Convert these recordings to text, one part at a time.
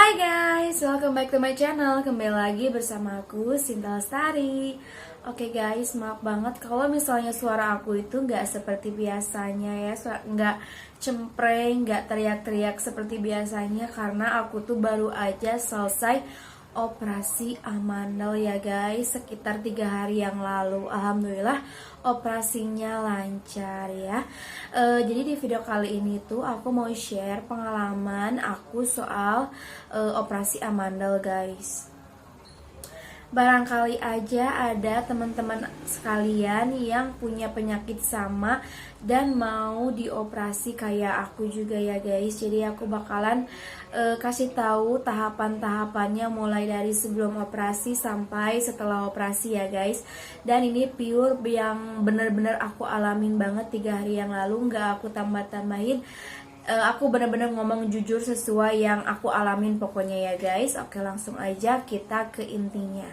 Hai guys, welcome back to my channel. Kembali lagi bersama aku, Sinta Lestari. Oke guys, maaf banget kalau misalnya suara aku itu nggak seperti biasanya ya, nggak cempreng, nggak teriak-teriak seperti biasanya, karena aku tuh baru aja selesai operasi amandel ya guys, sekitar 3 hari yang lalu. Alhamdulillah operasinya lancar ya. Jadi di video kali ini tuh aku mau share pengalaman aku soal operasi amandel guys. Barangkali aja ada teman-teman sekalian yang punya penyakit sama dan mau dioperasi kayak aku juga ya guys. Jadi aku bakalan kasih tahu tahapan-tahapannya mulai dari sebelum operasi sampai setelah operasi ya guys. Dan ini pure yang bener-bener aku alamin banget 3 hari yang lalu, nggak aku tambah-tambahin. Aku bener-bener ngomong jujur sesuai yang aku alamin pokoknya ya guys. Oke, langsung aja kita ke intinya.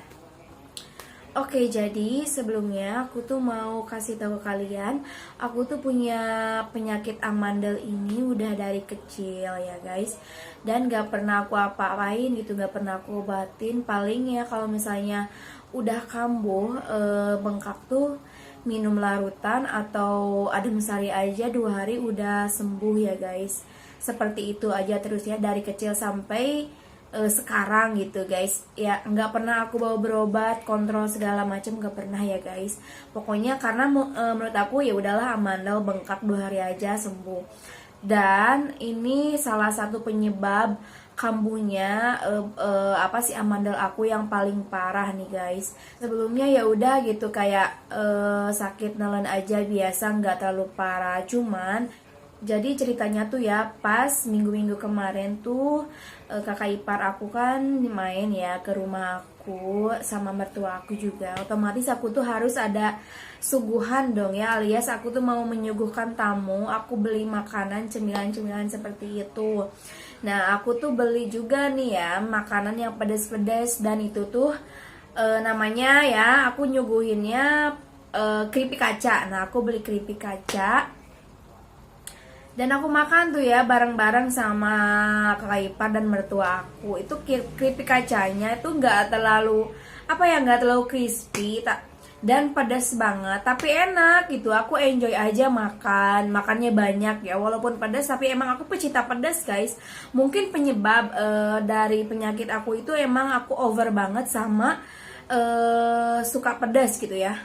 Oke, jadi sebelumnya aku tuh mau kasih tahu kalian, aku tuh punya penyakit amandel ini udah dari kecil ya guys. Dan gak pernah aku apa-apain gitu, gak pernah aku obatin. Paling ya kalau misalnya udah kambuh, bengkak tuh minum larutan atau adem sari aja 2 hari udah sembuh ya guys. Seperti itu aja terus ya, dari kecil sampai sekarang gitu guys. Ya nggak pernah aku bawa berobat, kontrol segala macam, nggak pernah ya guys. Pokoknya karena menurut aku ya udahlah, amandel bengkak 2 hari aja sembuh. Dan ini salah satu penyebab kambuhnya amandel aku yang paling parah nih guys. Sebelumnya ya udah gitu kayak sakit nelen aja biasa, nggak terlalu parah. Cuman jadi ceritanya tuh ya, pas minggu-minggu kemarin tuh kakak ipar aku kan main ya ke rumah aku sama mertua aku juga. Otomatis aku tuh harus ada suguhan dong ya, alias aku tuh mau menyuguhkan tamu. Aku beli makanan, cemilan-cemilan seperti itu. Nah aku tuh beli juga nih ya makanan yang pedas-pedas, dan itu tuh namanya ya, aku nyuguhinnya keripik kaca. Nah aku beli keripik kaca dan aku makan tuh ya bareng-bareng sama kakak ipar dan mertua aku. Itu keripik kacanya itu nggak terlalu nggak terlalu crispy dan pedas banget, tapi enak gitu. Aku enjoy aja makannya banyak ya, walaupun pedas, tapi emang aku pecinta pedas guys. Mungkin penyebab dari penyakit aku itu emang aku over banget sama suka pedas gitu ya.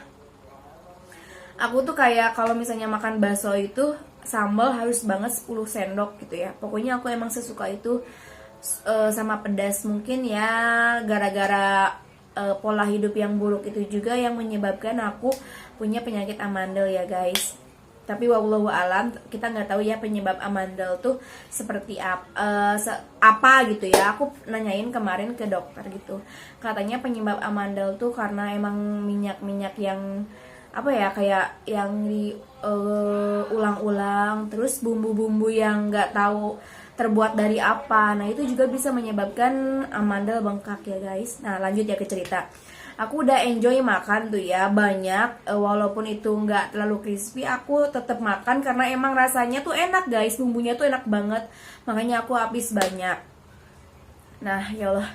Aku tuh kayak kalau misalnya makan bakso itu sambal harus banget 10 sendok gitu ya. Pokoknya aku emang sesuka itu sama pedas. Mungkin ya gara-gara pola hidup yang buruk itu juga yang menyebabkan aku punya penyakit amandel ya guys. Tapi wallahu alam, kita nggak tahu ya penyebab amandel tuh seperti apa gitu ya. Aku nanyain kemarin ke dokter gitu, katanya penyebab amandel tuh karena emang minyak-minyak yang kayak yang ulang-ulang, terus bumbu-bumbu yang nggak tahu terbuat dari apa. Nah itu juga bisa menyebabkan amandel bengkak ya guys. Nah lanjut ya ke cerita. Aku udah enjoy makan tuh ya banyak, walaupun itu nggak terlalu crispy, aku tetap makan karena emang rasanya tuh enak guys, bumbunya tuh enak banget, makanya aku habis banyak. Nah ya Allah.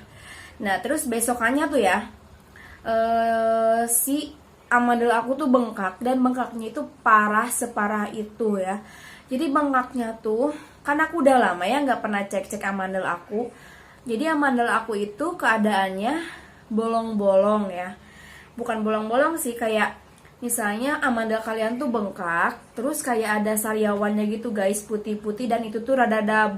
Nah terus besokannya tuh ya si amandel aku tuh bengkak, dan bengkaknya itu parah separah itu ya. Jadi bengkaknya tuh, kan aku udah lama ya nggak pernah cek amandel aku. Jadi amandel aku itu keadaannya bolong-bolong ya. Bukan bolong-bolong sih, kayak misalnya amandel kalian tuh bengkak, terus kayak ada sariawannya gitu guys, putih-putih, dan itu tuh rada-rada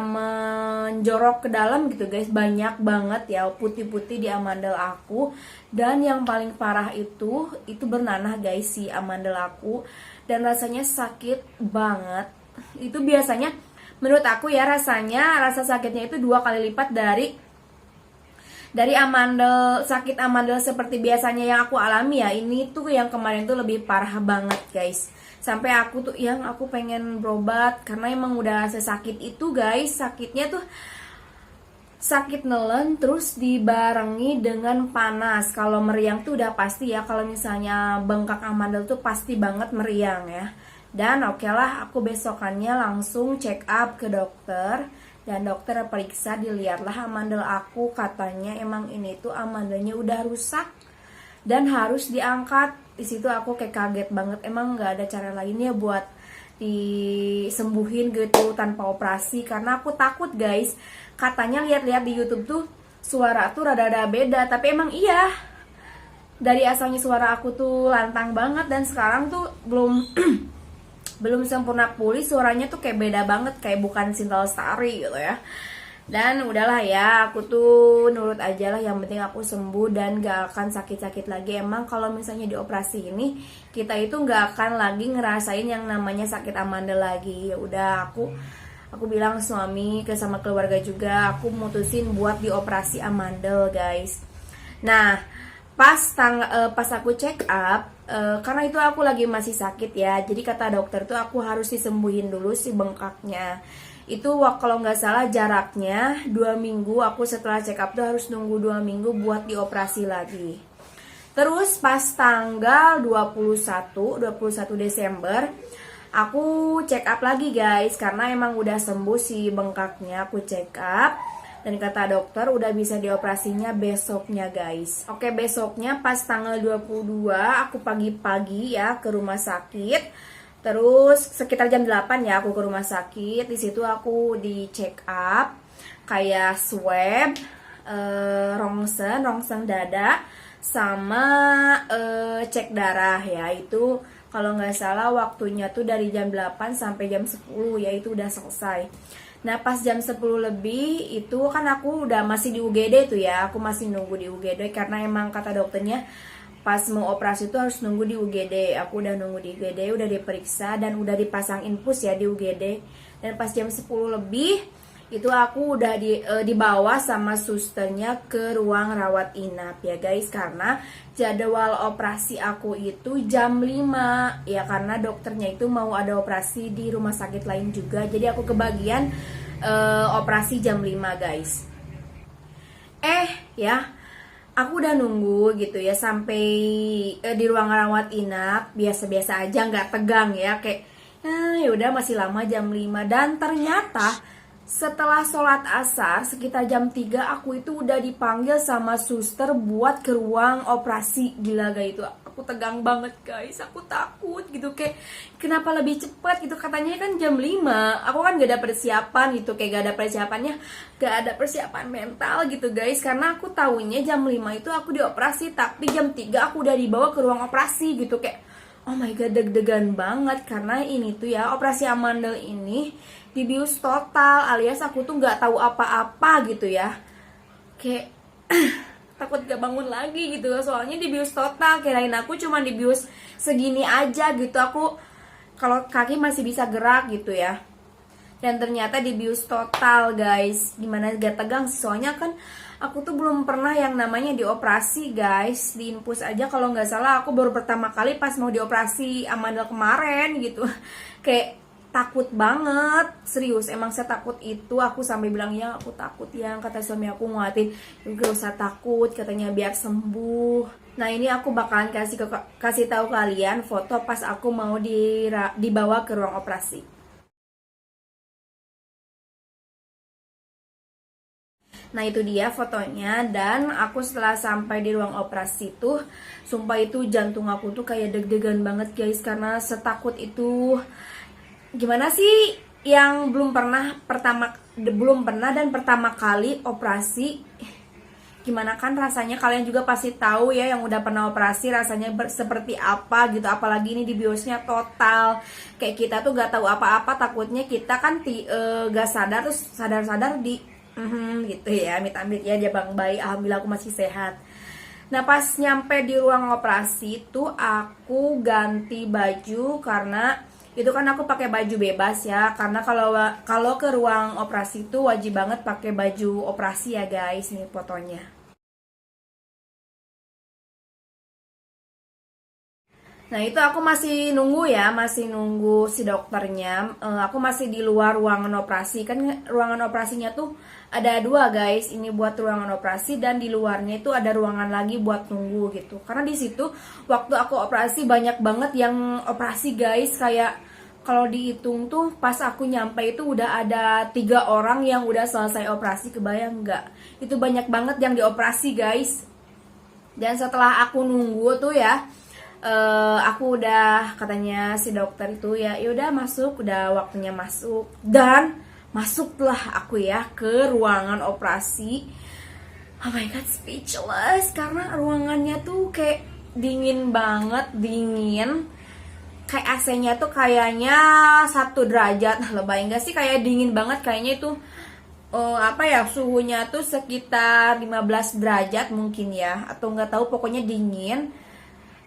menjorok ke dalam gitu guys. Banyak banget ya putih-putih di amandel aku. Dan yang paling parah itu bernanah guys si amandel aku, dan rasanya sakit banget. Itu biasanya menurut aku ya, rasa sakitnya itu 2 kali lipat dari sakit amandel seperti biasanya yang aku alami ya. Ini tuh yang kemarin tuh lebih parah banget guys. Sampai aku pengen berobat karena emang udah sesakit itu guys. Sakitnya tuh sakit nelen, terus dibarengi dengan panas. Kalau meriang tuh udah pasti ya, kalau misalnya bengkak amandel tuh pasti banget meriang ya. Dan oke lah, aku besokannya langsung check up ke dokter. Dan dokter periksa, dilihatlah amandel aku, katanya emang ini tuh amandelnya udah rusak dan harus diangkat. Di situ aku kayak kaget banget, emang nggak ada cara lainnya buat disembuhin gitu tanpa operasi, karena aku takut guys. Katanya lihat-lihat di YouTube tuh suara tuh rada-rada beda, tapi emang iya, dari asalnya suara aku tuh lantang banget, dan sekarang tuh belum belum sempurna pulih, suaranya tuh kayak beda banget, kayak bukan Cinta Lestari gitu ya. Dan udahlah ya, aku tuh nurut aja lah, yang penting aku sembuh dan gak akan sakit-sakit lagi. Emang kalau misalnya dioperasi ini, kita itu gak akan lagi ngerasain yang namanya sakit amandel lagi. Ya udah, aku bilang suami sama keluarga juga, aku mutusin buat dioperasi amandel guys. Nah, pas aku check up, karena itu aku lagi masih sakit ya, jadi kata dokter tuh aku harus disembuhin dulu si bengkaknya. Itu kalau nggak salah jaraknya 2 minggu, aku setelah check up tuh harus nunggu 2 minggu buat dioperasi lagi. Terus pas tanggal 21 Desember aku check up lagi guys, karena emang udah sembuh si bengkaknya. Aku check up dan kata dokter udah bisa dioperasinya besoknya guys. Oke, besoknya pas tanggal 22 aku pagi-pagi ya ke rumah sakit. Terus sekitar jam 8 ya aku ke rumah sakit. Di situ aku di check up kayak swab, rongsen dada, sama cek darah ya. Itu kalau nggak salah waktunya tuh dari jam 8 sampai jam 10 ya, itu udah selesai. Nah pas jam 10 lebih itu kan aku udah masih di UGD tuh ya. Aku masih nunggu di UGD karena emang kata dokternya pas mau operasi itu harus nunggu di UGD. Aku udah nunggu di UGD, udah diperiksa dan udah dipasang infus ya di UGD. Dan pas jam 10 lebih itu aku udah dibawa sama susternya ke ruang rawat inap ya guys, karena jadwal operasi aku itu jam 5 ya, karena dokternya itu mau ada operasi di rumah sakit lain juga. Jadi aku kebagian operasi jam 5 guys. Ya aku udah nunggu gitu ya sampai di ruang rawat inap, biasa-biasa aja, nggak tegang ya, kayak ya udah masih lama jam 5. Dan ternyata setelah sholat asar sekitar jam 3 aku itu udah dipanggil sama suster buat ke ruang operasi. Gila gak itu, aku tegang banget guys, aku takut gitu, kayak kenapa lebih cepat gitu, katanya kan jam 5. Aku kan gak ada persiapan gitu, kayak gak ada persiapannya, gak ada persiapan mental gitu guys, karena aku tahunya jam 5 itu aku dioperasi, tapi jam 3 aku udah dibawa ke ruang operasi gitu. Kayak oh my god, deg-degan banget, karena ini tuh ya, operasi amandel ini dibius total, alias aku tuh nggak tahu apa-apa gitu ya, kayak takut gak bangun lagi gitu, soalnya dibius total. Kirain aku cuma dibius segini aja gitu, aku kalau kaki masih bisa gerak gitu ya, dan ternyata dibius total guys. Gimana gak tegang sih, soalnya kan aku tuh belum pernah yang namanya dioperasi guys. Di infus aja kalau nggak salah aku baru pertama kali pas mau dioperasi amandel kemarin gitu. Kayak takut banget, serius, emang saya takut itu. Aku sampai bilang ya aku takut ya, kata suami aku nguatin, gak usah takut katanya, biar sembuh. Nah ini aku bakalan kasih tahu kalian foto pas aku mau dibawa ke ruang operasi. Nah itu dia fotonya, dan aku setelah sampai di ruang operasi tuh, sumpah itu jantung aku tuh kayak deg-degan banget guys, karena setakut itu. Gimana sih yang belum pernah dan pertama kali operasi, gimana kan rasanya, kalian juga pasti tahu ya, yang udah pernah operasi rasanya seperti apa gitu. Apalagi ini di biosnya total, kayak kita tuh gak tahu apa-apa, takutnya kita kan gak sadar, terus sadar-sadar di gitu ya, amit-amit ya, dia bang bayi, alhamdulillah aku masih sehat. Nah pas nyampe di ruang operasi itu aku ganti baju, karena itu kan aku pakai baju bebas ya, karena kalau ke ruang operasi itu wajib banget pakai baju operasi ya guys. Nih fotonya. Nah itu aku masih nunggu ya, masih nunggu si dokternya. Aku masih di luar ruangan operasi, kan ruangan operasinya tuh ada 2 guys. Ini buat ruangan operasi, dan di luarnya itu ada ruangan lagi buat nunggu gitu. Karena di situ waktu aku operasi banyak banget yang operasi guys, kayak kalau dihitung tuh pas aku nyampe itu udah ada 3 orang yang udah selesai operasi. Kebayang nggak? Itu banyak banget yang dioperasi guys. Dan setelah aku nunggu tuh ya, aku udah katanya si dokter itu ya udah masuk, udah waktunya masuk. Dan masuklah aku ya ke ruangan operasi. Oh my god, speechless karena ruangannya tuh kayak dingin banget, dingin. Kayak AC-nya tuh kayaknya 1 derajat. Lebay enggak sih, kayak dingin banget kayaknya itu. Apa ya, suhunya tuh sekitar 15 derajat mungkin ya, atau nggak tahu, pokoknya dingin.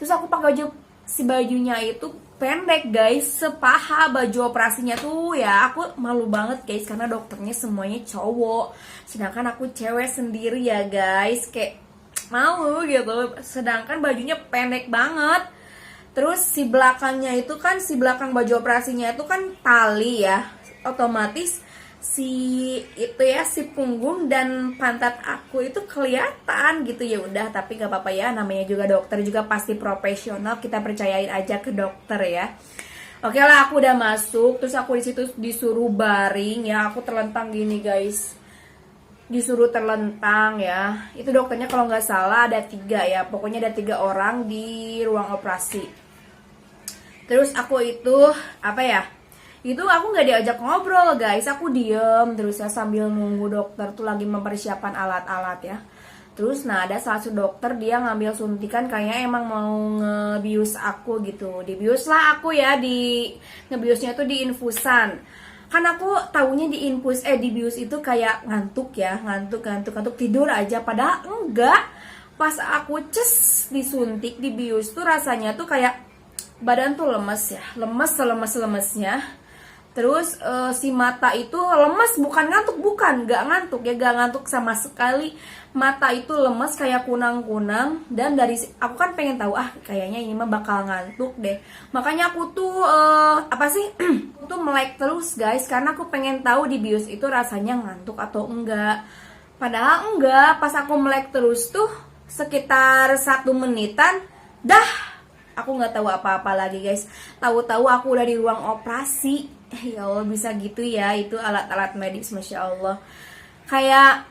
Terus aku pakai baju, si bajunya itu pendek guys, sepaha baju operasinya tuh ya. Aku malu banget guys karena dokternya semuanya cowok, sedangkan aku cewek sendiri ya guys, kayak malu gitu. Sedangkan bajunya pendek banget. Terus si belakangnya itu kan, si belakang baju operasinya itu kan tali ya, otomatis si itu ya, si punggung dan pantat aku itu kelihatan gitu. Ya udah, tapi gak apa-apa ya, namanya juga dokter, juga pasti profesional, kita percayain aja ke dokter ya. Oke lah, aku udah masuk, terus aku di situ disuruh baring ya, aku terlentang gini guys, disuruh terlentang ya. Itu dokternya kalau nggak salah ada 3 ya, pokoknya ada 3 orang di ruang operasi. Terus aku itu apa ya, itu aku nggak diajak ngobrol guys, aku diem terus ya sambil nunggu dokter tuh lagi mempersiapkan alat-alat ya. Terus nah ada salah satu dokter, dia ngambil suntikan, kayaknya emang mau ngebius aku gitu. Dibius lah aku ya, di ngebiusnya tuh di infusan. Kan aku taunya di dibius itu kayak ngantuk ya, ngantuk tidur aja, padahal enggak. Pas aku disuntik, dibius tuh rasanya tuh kayak badan tuh lemes ya, lemes selemes-lemesnya. Terus si mata itu lemes, bukan ngantuk, bukan, gak ngantuk ya, gak ngantuk sama sekali. Mata itu lemes kayak kunang-kunang. Dan dari aku kan pengen tahu, kayaknya ini mah bakal ngantuk deh. Makanya aku tuh aku tuh melek terus guys, karena aku pengen tahu di bius itu rasanya ngantuk atau enggak. Padahal enggak, pas aku melek terus tuh sekitar 1 menitan, dah aku nggak tahu apa-apa lagi guys. Tahu-tahu aku udah di ruang operasi. Ya Allah, bisa gitu ya, itu alat-alat medis, masya Allah. Kayak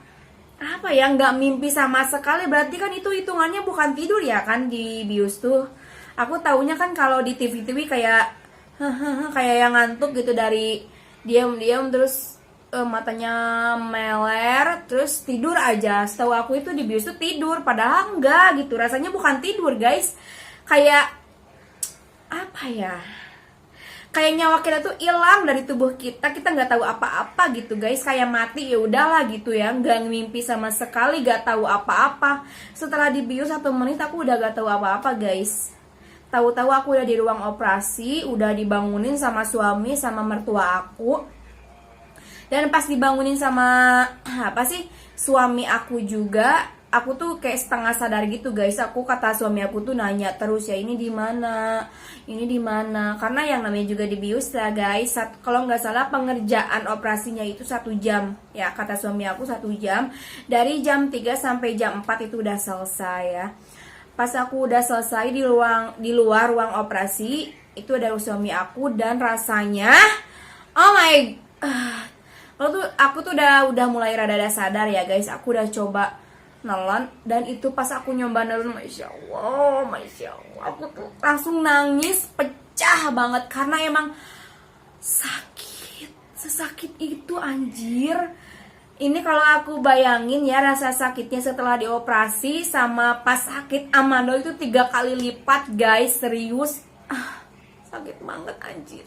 apa ya, nggak mimpi sama sekali. Berarti kan itu hitungannya bukan tidur ya kan di bius tuh. Aku taunya kan kalau di TV-TV kayak kayak yang ngantuk gitu, dari diam-diam terus matanya meler terus tidur aja. Setahu aku itu di bius tuh tidur, padahal enggak gitu. Rasanya bukan tidur guys, kayak apa ya, kayak nyawa kita tuh hilang dari tubuh kita nggak tahu apa-apa gitu guys, kayak mati ya udahlah gitu ya, nggak mimpi sama sekali, nggak tahu apa-apa. Setelah dibius 1 menit aku udah gak tahu apa-apa guys. Tahu-tahu aku udah di ruang operasi, udah dibangunin sama suami sama mertua aku. Dan pas dibangunin sama suami aku juga, aku tuh kayak setengah sadar gitu guys. Aku kata suami aku tuh nanya terus ya, ini di mana, karena yang namanya juga dibius ya guys. Kalau nggak salah pengerjaan operasinya itu 1 jam ya, kata suami aku 1 jam, dari jam 3 sampai jam 4 itu udah selesai ya. Pas aku udah selesai di luar ruang operasi, itu ada suami aku, dan rasanya oh my aku tuh udah mulai rada sadar ya guys. Aku udah coba nelan, dan itu pas aku nyoba nelen, masya Allah, aku tuh langsung nangis pecah banget karena emang sakit, sesakit itu anjir. Ini kalau aku bayangin ya, rasa sakitnya setelah dioperasi sama pas sakit Amanda itu 3 kali lipat guys, serius. Sakit banget anjir.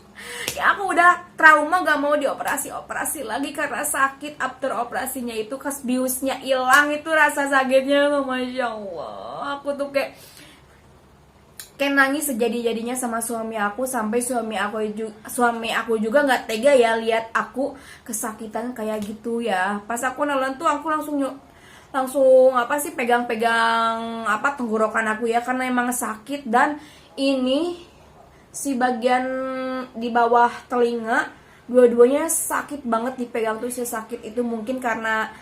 Ya aku udah trauma, gak mau dioperasi lagi karena sakit. After operasinya itu kas biusnya hilang, itu rasa sakitnya tuh masya Allah. Aku tuh kayak nangis sejadi-jadinya sama suami aku, sampai suami aku juga nggak tega ya lihat aku kesakitan kayak gitu ya. Pas aku nelen tuh aku langsung pegang-pegang tenggorokan aku ya, karena emang sakit. Dan ini si bagian di bawah telinga dua-duanya sakit banget dipegang tuh, sakit itu mungkin karena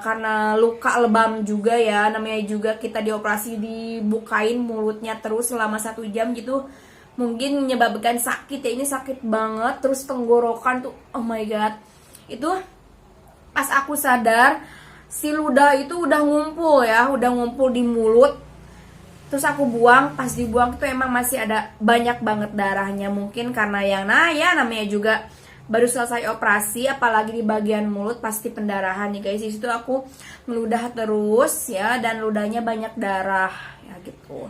karena luka lebam juga ya, namanya juga kita dioperasi dibukain mulutnya terus selama 1 jam gitu, mungkin menyebabkan sakit ya. Ini sakit banget, terus tenggorokan tuh oh my god. Itu pas aku sadar si ludah itu udah ngumpul ya, udah ngumpul di mulut. Terus aku buang, pas dibuang itu emang masih ada banyak banget darahnya. Mungkin karena yang ya namanya juga baru selesai operasi, apalagi di bagian mulut pasti pendarahan nih guys. Di situ aku meludah terus ya, dan ludahnya banyak darah ya gitu.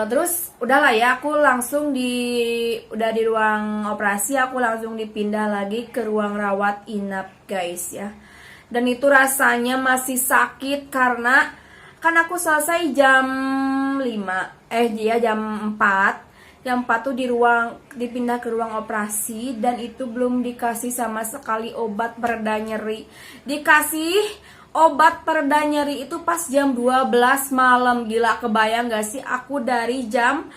Terus udahlah ya, aku langsung udah di ruang operasi, aku langsung dipindah lagi ke ruang rawat inap guys ya. Dan itu rasanya masih sakit karena kan aku selesai jam 5, jam 4. Jam 4 tuh dipindah ke ruang operasi, dan itu belum dikasih sama sekali obat pereda nyeri. Dikasih obat pereda nyeri itu pas jam 12 malam. Gila, kebayang gak sih aku dari jam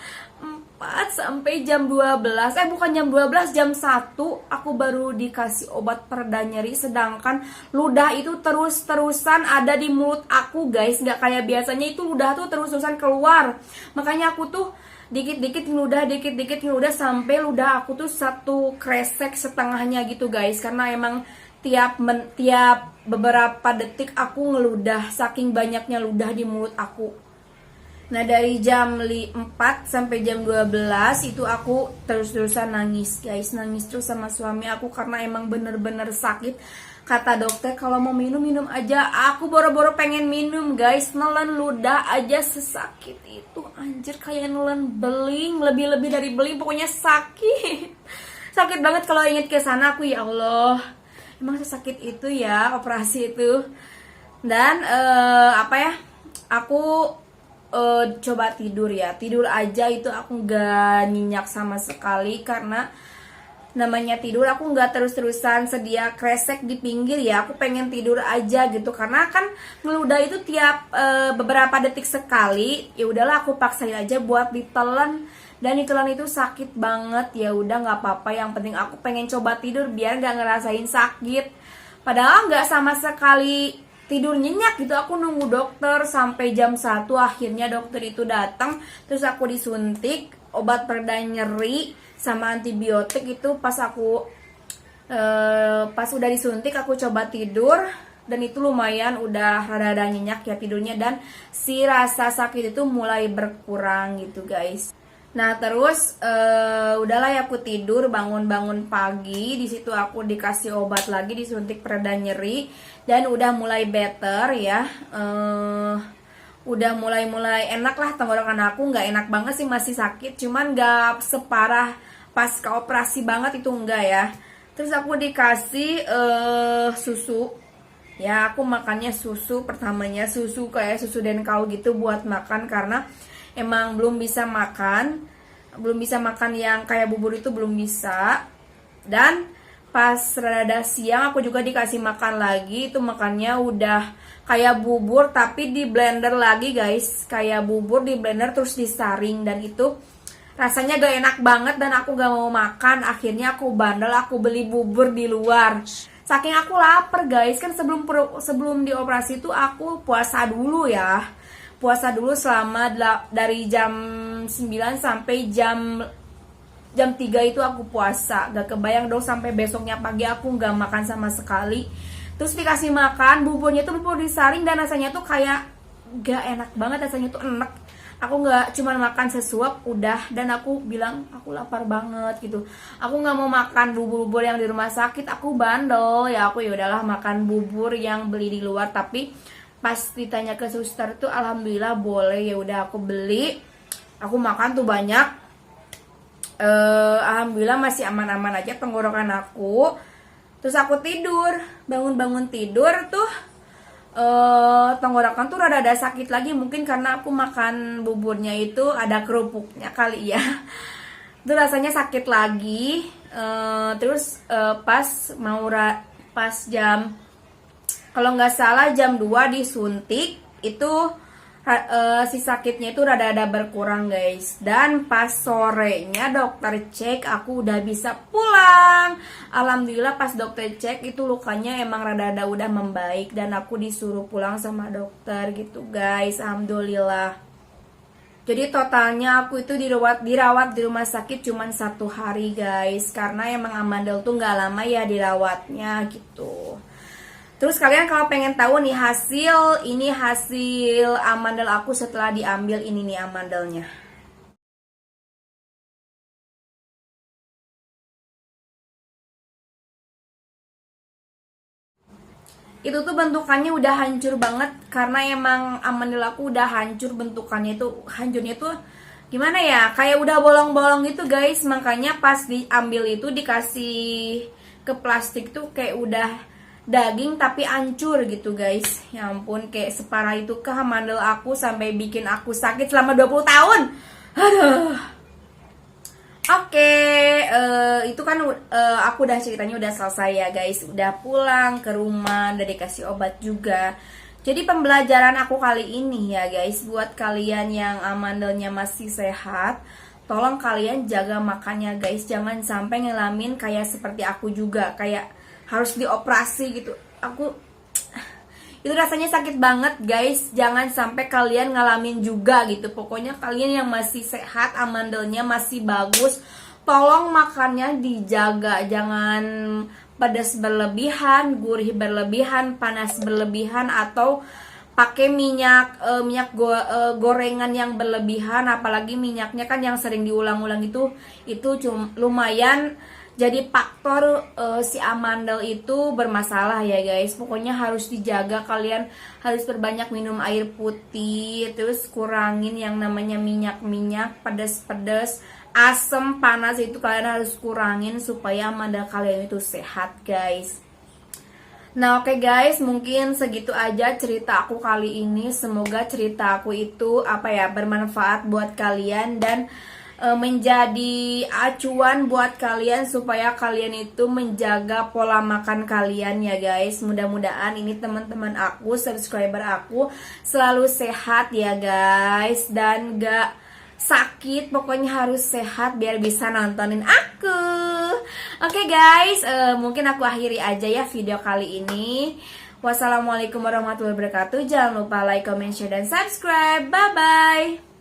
4 sampai jam 12, bukan jam 12, jam 1 aku baru dikasih obat pereda nyeri, sedangkan ludah itu terus-terusan ada di mulut aku guys. Gak kayak biasanya itu ludah tuh terus-terusan keluar. Makanya aku tuh dikit-dikit ngeludah sampai ludah aku tuh satu kresek setengahnya gitu guys, karena emang tiap beberapa detik aku ngeludah, saking banyaknya ludah di mulut aku. Nah dari jam 4 sampai jam 12 itu aku terus-terusan nangis guys. Nangis terus sama suami aku karena emang bener-bener sakit. Kata dokter kalau mau minum aja. Aku boro-boro pengen minum guys. Nelen ludah aja sesakit itu. Anjir, kayak nelen beling. Lebih-lebih dari beling, pokoknya sakit. Sakit banget kalau inget ke sana aku, ya Allah. Emang sesakit itu ya operasi itu. Dan aku coba tidur aja itu aku gak nyenyak sama sekali, karena namanya tidur aku gak terus-terusan sedia kresek di pinggir ya. Aku pengen tidur aja gitu, karena kan ngeludah itu tiap beberapa detik sekali. Ya udahlah, aku paksain aja buat ditelan, dan ditelan itu sakit banget. Ya udah nggak apa-apa, yang penting aku pengen coba tidur biar gak ngerasain sakit. Padahal gak sama sekali tidur nyenyak gitu. Aku nunggu dokter sampai jam 1, akhirnya dokter itu datang. Terus aku disuntik obat pereda nyeri sama antibiotik. Itu pas udah disuntik aku coba tidur, dan itu lumayan udah rada-rada nyenyak ya tidurnya, dan si rasa sakit itu mulai berkurang gitu guys. Nah terus udahlah ya, aku tidur, bangun pagi. Di situ aku dikasih obat lagi, disuntik pereda nyeri, dan udah mulai better ya. Udah mulai enak lah tenggorokan aku. Nggak enak banget sih, masih sakit, cuman nggak separah pas ke operasi banget itu, enggak ya. Terus aku dikasih susu ya. Aku makannya susu, pertamanya susu kayak susu Denkau gitu buat makan, karena emang belum bisa makan yang kayak bubur itu, belum bisa. Dan pas rada siang aku juga dikasih makan lagi. Itu makannya udah kayak bubur tapi di blender lagi guys, kayak bubur di blender terus disaring, dan itu rasanya gak enak banget dan aku gak mau makan. Akhirnya aku bandel, aku beli bubur di luar. Saking aku lapar guys, kan sebelum dioperasi itu aku puasa dulu ya. Puasa dulu selama dari jam 9 sampai jam 3 itu aku puasa. Gak kebayang dong sampai besoknya pagi aku gak makan sama sekali. Terus dikasih makan, buburnya tuh bubur disaring, dan rasanya tuh kayak gak enak banget, rasanya tuh enak. Aku gak cuma makan sesuap udah, dan aku bilang aku lapar banget gitu. Aku gak mau makan bubur-bubur yang di rumah sakit, aku bandel ya. Aku yaudahlah makan bubur yang beli di luar. Tapi pas ditanya ke suster tuh alhamdulillah boleh. Ya udah aku beli, aku makan tuh banyak. Alhamdulillah masih aman-aman aja tenggorokan aku. Terus aku tidur, bangun tidur tuh tenggorokan tuh rada sakit lagi. Mungkin karena aku makan buburnya itu ada kerupuknya kali ya. Itu rasanya sakit lagi. Terus pas jam, kalau nggak salah jam 2 disuntik, itu si sakitnya itu rada-rada berkurang guys. Dan pas sorenya dokter cek, aku udah bisa pulang. Alhamdulillah pas dokter cek itu lukanya emang rada-rada udah membaik, dan aku disuruh pulang sama dokter gitu guys. Alhamdulillah. Jadi totalnya aku itu dirawat di rumah sakit cuman 1 hari guys, karena emang amandel tuh nggak lama ya dirawatnya gitu. Terus kalian kalau pengen tahu nih hasil amandel aku setelah diambil, ini nih amandelnya. Itu tuh bentukannya udah hancur banget, karena emang amandel aku udah hancur bentukannya, itu hancurnya tuh gimana ya, kayak udah bolong-bolong gitu guys. Makanya pas diambil itu dikasih ke plastik tuh kayak udah daging tapi hancur gitu guys. Ya ampun, kayak separah itu ke amandel aku sampai bikin aku sakit selama 20 tahun. Aduh. Oke, itu kan aku udah ceritanya udah selesai ya guys. Udah pulang ke rumah, udah dikasih obat juga. Jadi pembelajaran aku kali ini ya guys, buat kalian yang amandelnya masih sehat, tolong kalian jaga makannya guys. Jangan sampai ngalamin kayak seperti aku juga, kayak harus dioperasi gitu. Itu rasanya sakit banget guys. Jangan sampai kalian ngalamin juga gitu. Pokoknya kalian yang masih sehat, amandelnya masih bagus, tolong makannya dijaga. Jangan pedas berlebihan, gurih berlebihan, panas berlebihan, atau pakai gorengan yang berlebihan. Apalagi minyaknya kan yang sering diulang-ulang itu lumayan jadi faktor si amandel itu bermasalah ya guys. Pokoknya harus dijaga, kalian harus perbanyak minum air putih, terus kurangin yang namanya minyak-minyak, pedas-pedas, asam, panas, itu kalian harus kurangin supaya amandel kalian itu sehat guys. Nah oke guys, mungkin segitu aja cerita aku kali ini. Semoga cerita aku itu bermanfaat buat kalian dan menjadi acuan buat kalian supaya kalian itu menjaga pola makan kalian ya guys. Mudah-mudahan ini teman-teman aku, subscriber aku selalu sehat ya guys, dan gak sakit. Pokoknya harus sehat biar bisa nontonin aku. Oke guys, mungkin aku akhiri aja ya video kali ini. Wassalamualaikum warahmatullahi wabarakatuh. Jangan lupa like, comment, share, dan subscribe. Bye bye.